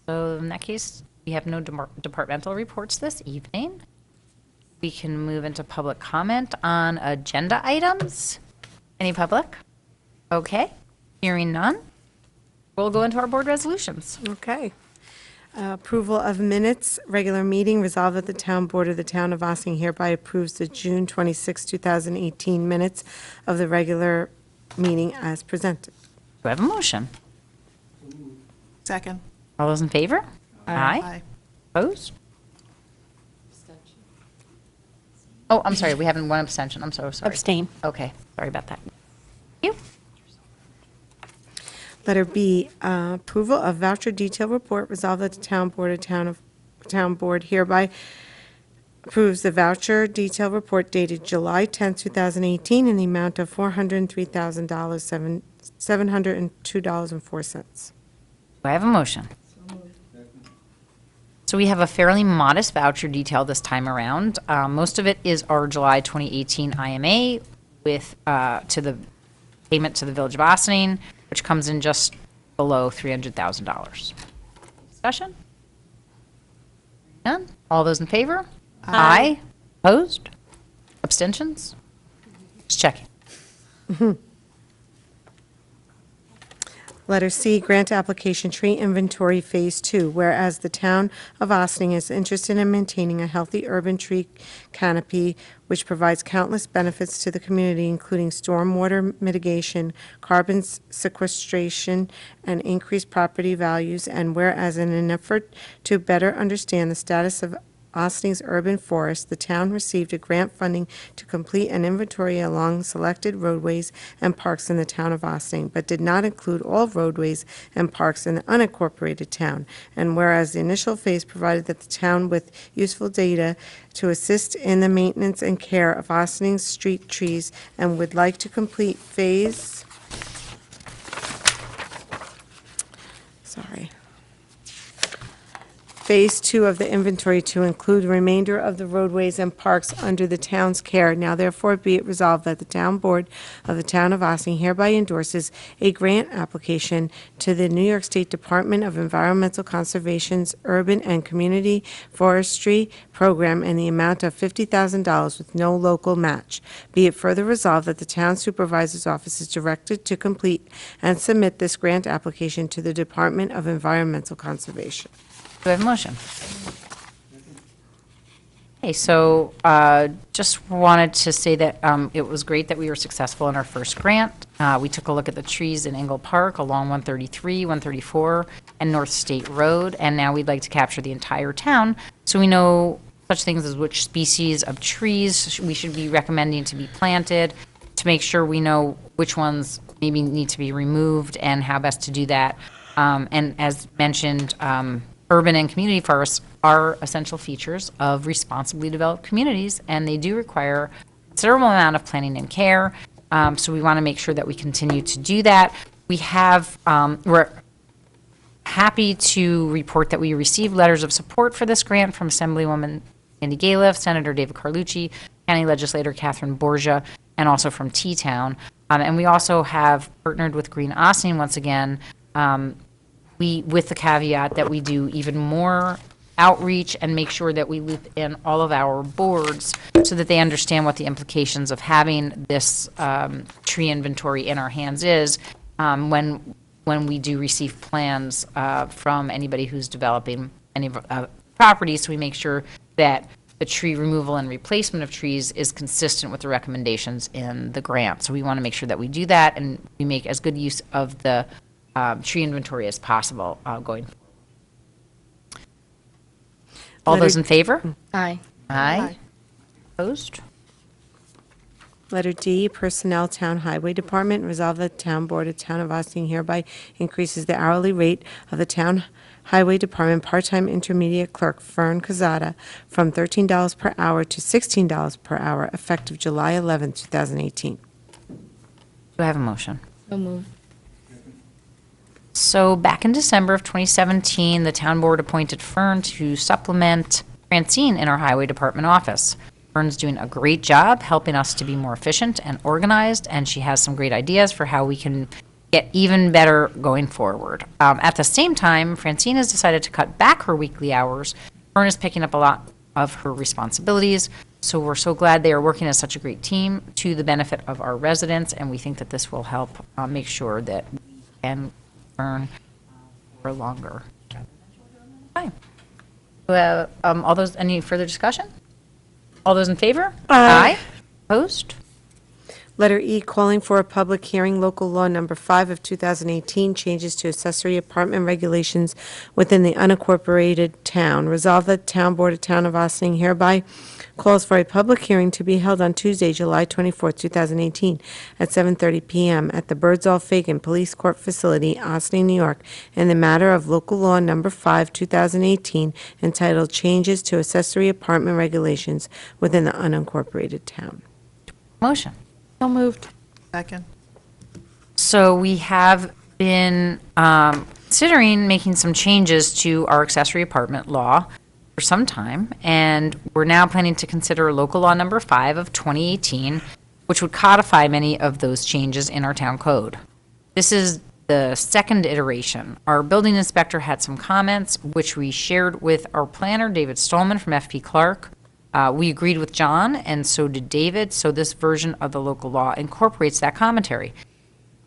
So in that case, we have no departmental reports this evening. We can move into public comment on agenda items. Any public? Okay, hearing none. We'll go into our board resolutions. Okay. Approval of minutes, regular meeting, resolved that the Town Board of the Town of Ossining hereby approves the June 26, 2018 minutes of the regular meeting as presented. Do I have a motion? Second. All those in favor? Aye. Opposed? Oh, I'm sorry, we have one abstention. I'm so sorry. Abstain. Okay, sorry about that. You? Letter B, approval of voucher detail report, resolved that the Town Board hereby approves the voucher detail report dated July 10, 2018, in the amount of $403,000, $702.04. Do I have a motion? So we have a fairly modest voucher detail this time around. Most of it is our July 2018 IMA with, to the payment to the Village of Ossining, which comes in just below $300,000. Discussion? None? All those in favor? Aye. Opposed? Abstentions? Just checking. Letter C, grant application tree inventory Phase 2, whereas the town of Ossining is interested in maintaining a healthy urban tree canopy which provides countless benefits to the community, including stormwater mitigation, carbon sequestration, and increased property values, and whereas in an effort to better understand the status of Ossining's urban forest, the town received a grant funding to complete an inventory along selected roadways and parks in the town of Ossining, but did not include all roadways and parks in the unincorporated town. And whereas the initial phase provided that the town with useful data to assist in the maintenance and care of Ossining's street trees, and would like to complete Phase 2 of the inventory to include the remainder of the roadways and parks under the town's care. Now therefore be it resolved that the Town Board of the Town of Ossining hereby endorses a grant application to the New York State Department of Environmental Conservation's Urban and Community Forestry Program in the amount of $50,000 with no local match. Be it further resolved that the Town Supervisor's Office is directed to complete and submit this grant application to the Department of Environmental Conservation. Do I have a motion? Okay, so just wanted to say that it was great that we were successful in our first grant. We took a look at the trees in Engle Park along 133, 134, and North State Road, and now we'd like to capture the entire town, so we know such things as which species of trees we should be recommending to be planted, to make sure we know which ones maybe need to be removed and how best to do that. And as mentioned, urban and community forests are essential features of responsibly developed communities, and they do require a considerable amount of planning and care. So we want to make sure that we continue to do that. We have, we're happy to report that we received letters of support for this grant from Assemblywoman Sandy Galiff, Senator David Carlucci, County Legislator Catherine Borgia, and also from T-Town. And we also have partnered with Green Ossining once again, with the caveat that we do even more outreach and make sure that we loop in all of our boards so that they understand what the implications of having this tree inventory in our hands is when we do receive plans from anybody who's developing any property. So we make sure that the tree removal and replacement of trees is consistent with the recommendations in the grant. So we want to make sure that we do that and we make as good use of the tree inventory as possible going forward. All those in favor? Aye. Aye. Opposed? Letter D, Personnel Town Highway Department, resolve the Town Board of Town of Austin hereby increases the hourly rate of the Town Highway Department part-time intermediate clerk Fern Cazada from $13 per hour to $16 per hour effective July 11, 2018. Do I have a motion? So moved. So back in December of 2017, the town board appointed Fern to supplement Francine in our highway department office. Fern's doing a great job helping us to be more efficient and organized, and she has some great ideas for how we can get even better going forward. At the same time, Francine has decided to cut back her weekly hours. Fern is picking up a lot of her responsibilities, so we're so glad they are working as such a great team to the benefit of our residents, and we think that this will help make sure that we can earn for longer. Fine. All those, any further discussion? All those in favor? Aye. Opposed? Letter E, calling for a public hearing, local law number 5 of 2018, changes to accessory apartment regulations within the unincorporated town. Resolve that Town Board of Town of Ossining hereby calls for a public hearing to be held on Tuesday, July 24, 2018, at 7:30 p.m. at the Birdsall Fagan Police Court Facility, Ossining, New York, in the matter of local law number 5, 2018, entitled Changes to Accessory Apartment Regulations within the unincorporated town. Motion. So moved. Second. So we have been considering making some changes to our accessory apartment law for some time, and we're now planning to consider local law number 5 of 2018, which would codify many of those changes in our town code. This is the second iteration. Our building inspector had some comments, which we shared with our planner, David Stolman from FP Clark. We agreed with John, and so did David, so this version of the local law incorporates that commentary.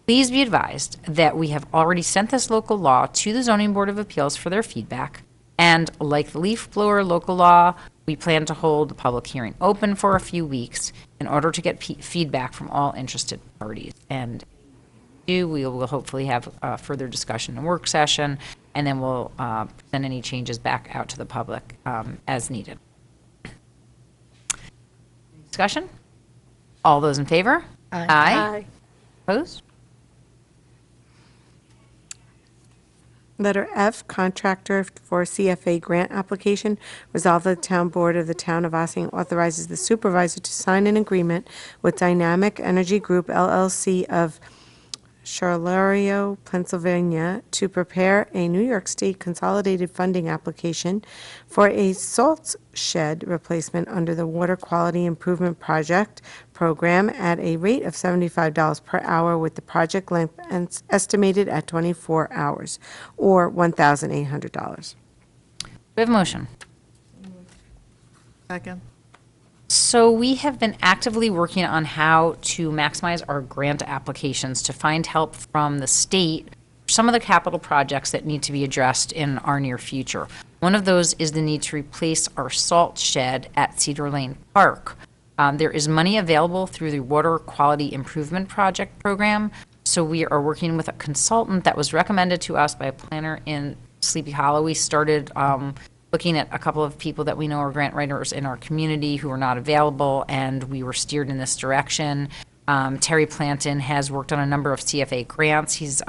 Please be advised that we have already sent this local law to the Zoning Board of Appeals for their feedback, and like the leaf blower local law, we plan to hold the public hearing open for a few weeks in order to get feedback from all interested parties. And we will hopefully have a further discussion in work session, and then we'll send any changes back out to the public as needed. Discussion? All those in favor? Aye. Opposed? Letter F, contractor for CFA grant application. Resolve that the Town Board of the Town of Ossining authorizes the supervisor to sign an agreement with Dynamic Energy Group LLC of Charleroy, Pennsylvania, to prepare a New York State consolidated funding application for a salt shed replacement under the Water Quality Improvement Project program at a rate of $75 per hour, with the project length estimated at 24 hours, or $1,800. We have a motion. Second. So we have been actively working on how to maximize our grant applications to find help from the state for some of the capital projects that need to be addressed in our near future. One of those is the need to replace our salt shed at Cedar Lane Park. There is money available through the Water Quality Improvement Project program, so we are working with a consultant that was recommended to us by a planner in Sleepy Hollow. We started looking at a couple of people that we know are grant writers in our community who are not available, and we were steered in this direction. Terry Planton has worked on a number of CFA grants. He's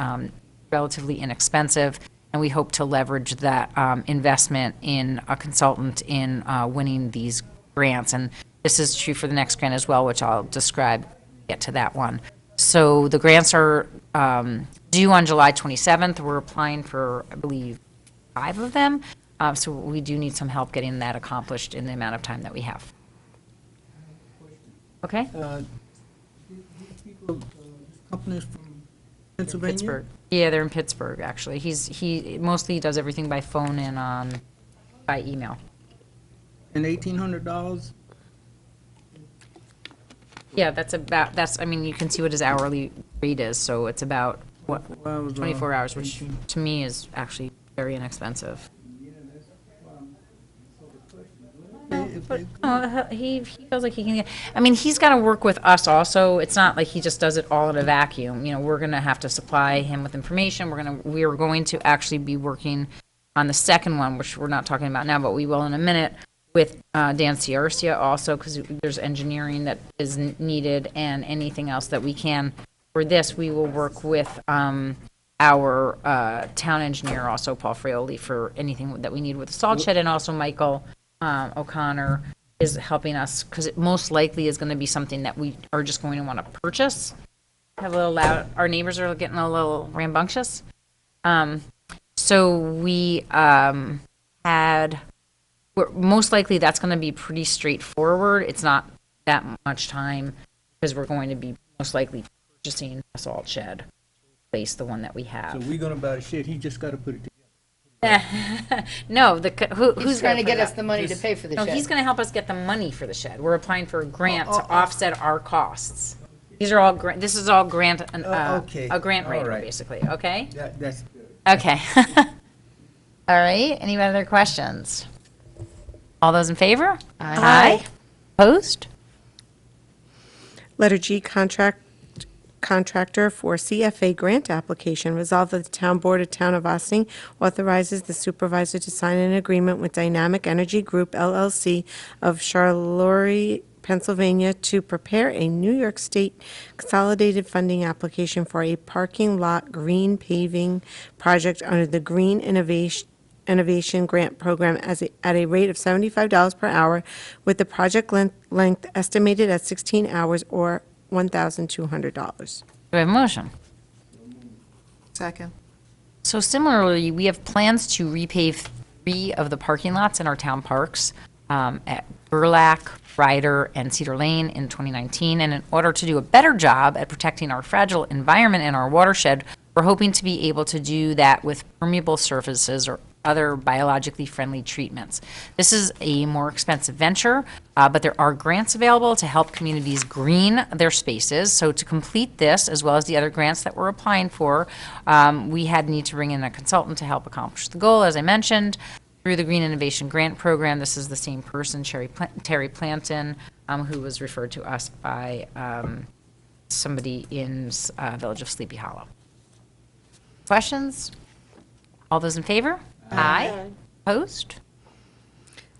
relatively inexpensive, and we hope to leverage that investment in a consultant in winning these grants. And this is true for the next grant as well, which I'll describe get to that one. So the grants are due on July 27th. We're applying for, I believe, 5 of them. So we do need some help getting that accomplished in the amount of time that we have. Okay? Companies from Pennsylvania? Pittsburgh. Yeah, they're in Pittsburgh, actually. He mostly does everything by phone and by email. And $1,800? Yeah, I mean, you can see what his hourly rate is, so it's about, what, 24 hours, which to me is actually very inexpensive. Oh, he feels like he can, I mean, he's got to work with us also. It's not like he just does it all in a vacuum. You know, we're going to have to supply him with information. We are going to actually be working on the second one, which we're not talking about now, but we will in a minute, with Dan Ciarcia also, because there's engineering that is needed and anything else that we can. For this, we will work with our town engineer, also Paul Fraioli, for anything that we need with the salt shed, and also Michael O'Connor is helping us, because it most likely is going to be something that we are just going to want to purchase. Have a little loud, our neighbors are getting a little rambunctious. So we most likely that's going to be pretty straightforward. It's not that much time, because we're going to be most likely purchasing a salt shed, replace the one that we So have. we're gonna buy the shed, he just gotta put it together. No, who's He's trying to gonna get put us it the up? money to pay for the No, shed. he's going to help us get the money for the shed. We're applying for a grant to offset our costs. These are all this is all grant, okay. a grant All writer, right. basically. Okay. That's good. Okay. All right. Any other questions? All those in favor? Aye. Opposed? Letter G, contractor for CFA grant application. Resolved that the Town Board of Town of Ossining authorizes the supervisor to sign an agreement with Dynamic Energy Group LLC of Charlotte, Pennsylvania, to prepare a New York State consolidated funding application for a parking lot green paving project under the Green Innovation Grant Program at a rate of $75 per hour, with the project length estimated at 16 hours or $1,200. Do we have a motion? Second. So similarly, we have plans to repave 3 of the parking lots in our town parks at Burlack, Ryder, and Cedar Lane in 2019. And in order to do a better job at protecting our fragile environment and our watershed, we're hoping to be able to do that with permeable surfaces or other biologically friendly treatments. This is a more expensive venture, but there are grants available to help communities green their spaces. So to complete this, as well as the other grants that we're applying for, we had need to bring in a consultant to help accomplish the goal, as I mentioned. Through the Green Innovation Grant Program, this is the same person, Terry Planton, who was referred to us by somebody in Village of Sleepy Hollow. Questions? All those in favor? Aye. Opposed?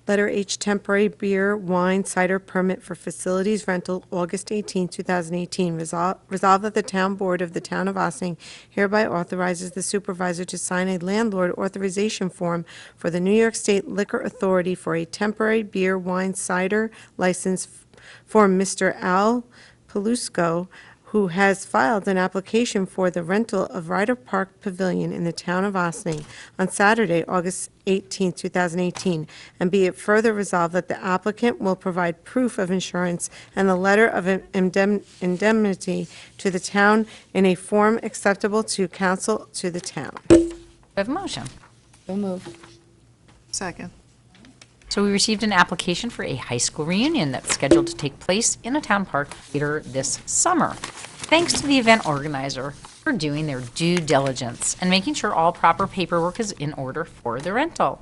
Letter H, temporary beer, wine, cider permit for facilities rental, August 18, 2018. Resolved that the Town Board of the Town of Ossining hereby authorizes the supervisor to sign a landlord authorization form for the New York State Liquor Authority for a temporary beer, wine, cider license for Mr. Al Palusco, who has filed an application for the rental of Ryder Park Pavilion in the town of Ossining on Saturday, August 18, 2018, and be it further resolved that the applicant will provide proof of insurance and the letter of indemnity to the town in a form acceptable to council to the town. We have a motion. So moved. Second. So we received an application for a high school reunion that's scheduled to take place in a town park later this summer. Thanks to the event organizer for doing their due diligence and making sure all proper paperwork is in order for the rental.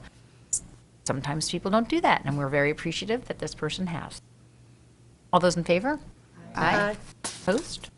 Sometimes people don't do that, and we're very appreciative that this person has. All those in favor? Aye. Opposed?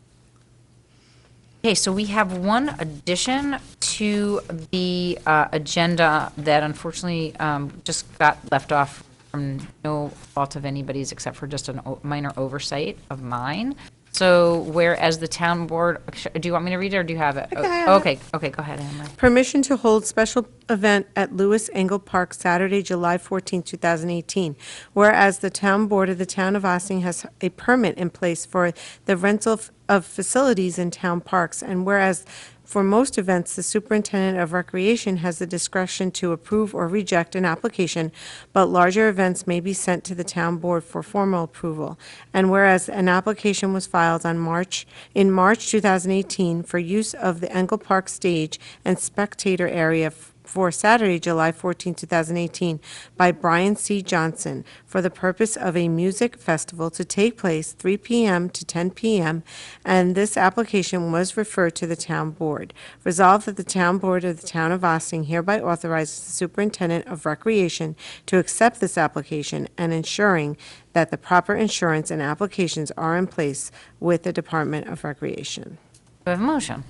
Okay, so we have one addition to the agenda that unfortunately just got left off from no fault of anybody's except for just a minor oversight of mine. So whereas the town board, do you want me to read it or do you have it? Okay, okay, go ahead, Anne Marie. Permission to hold special event at Lewis Engle Park Saturday, July 14, 2018. Whereas the town board of the town of Ossining has a permit in place for the rental of facilities in town parks, and whereas for most events, the superintendent of recreation has the discretion to approve or reject an application, but larger events may be sent to the town board for formal approval. And whereas an application was filed in March 2018 for use of the Engle Park stage and spectator area for Saturday, July 14, 2018, by Brian C. Johnson for the purpose of a music festival to take place 3 p.m. to 10 p.m., and this application was referred to the town board. Resolved that the town board of the town of Ossining hereby authorizes the superintendent of recreation to accept this application and ensuring that the proper insurance and applications are in place with the Department of Recreation. Do I have a motion?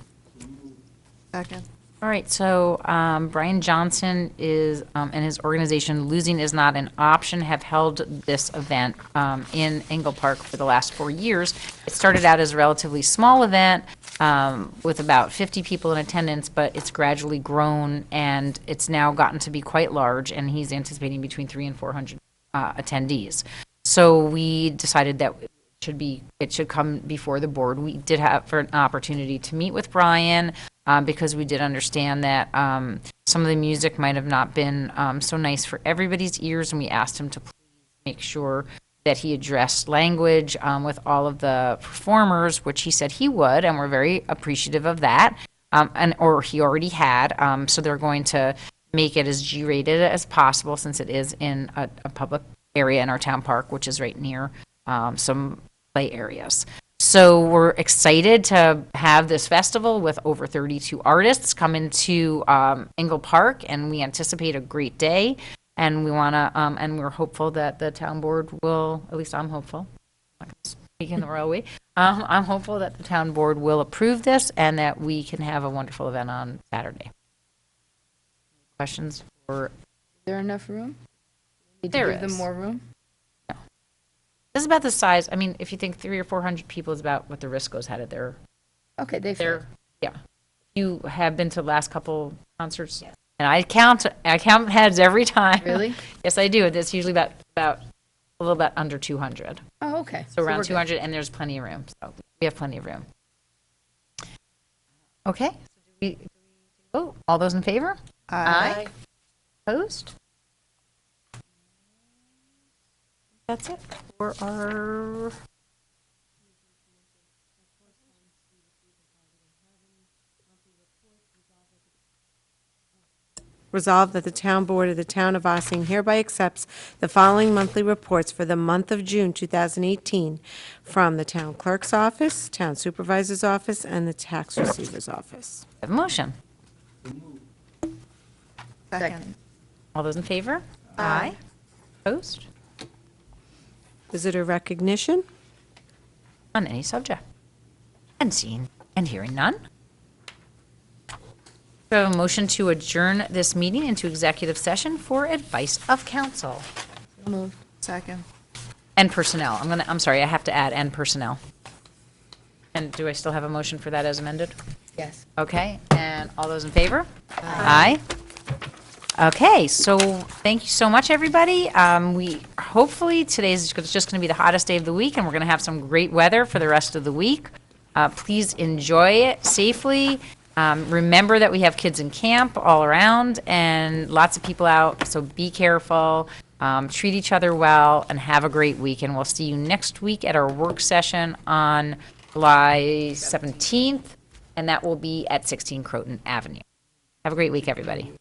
Second. All right, so Brian Johnson is, and his organization, Losing Is Not an Option, have held this event in Engle Park for the last 4 years. It started out as a relatively small event with about 50 people in attendance, but it's gradually grown, and it's now gotten to be quite large, and he's anticipating between 300 and 400 attendees. So we decided that it should come before the board. We did have an opportunity to meet with Brian, because we did understand that some of the music might have not been so nice for everybody's ears, and we asked him to please make sure that he addressed language with all of the performers, which he said he would, and we're very appreciative of that, or he already had. So they're going to make it as G-rated as possible, since it is in a public area in our town park, which is right near some play areas. So we're excited to have this festival with over 32 artists come into Engle Park, and we anticipate a great day. And we want to, and we're hopeful that the town board will, at least I'm hopeful, I'm not gonna speak in the royal way, I'm hopeful that the town board will approve this and that we can have a wonderful event on Saturday. Questions for? Is there enough room? Need to There give them is. more room? This is about the size. I mean, if you think 300 or 400 people is about what the Riscos had at their, Okay, they fit. yeah. You have been to the last couple concerts? Yes. And I count heads every time. Really? Yes, I do. It's usually about a little bit under 200. Oh, okay. So around we're good. 200, and there's plenty of room. So we have plenty of room. Okay. Oh, all those in favor? Aye. Opposed? That's it for our. Resolved that the town board of the town of Ossining hereby accepts the following monthly reports for the month of June 2018 from the town clerk's office, town supervisor's office, and the tax receiver's office. Have a motion. Second. All those in favor? Aye. Opposed? Visitor recognition. On any subject? And seeing and hearing none? So a motion to adjourn this meeting into executive session for advice of counsel Second. and personnel. I'm sorry, I have to add and personnel. And do I still have a motion for that as amended? Yes. Okay, and all those in favor? Aye. Okay, so thank you so much, everybody. We hopefully today's just going to be the hottest day of the week, and we're going to have some great weather for the rest of the week. Please enjoy it safely. Remember that we have kids in camp all around and lots of people out, so be careful. Treat each other well, and have a great week. And we'll see you next week at our work session on July 17th, and that will be at 16 Croton Avenue. Have a great week, everybody.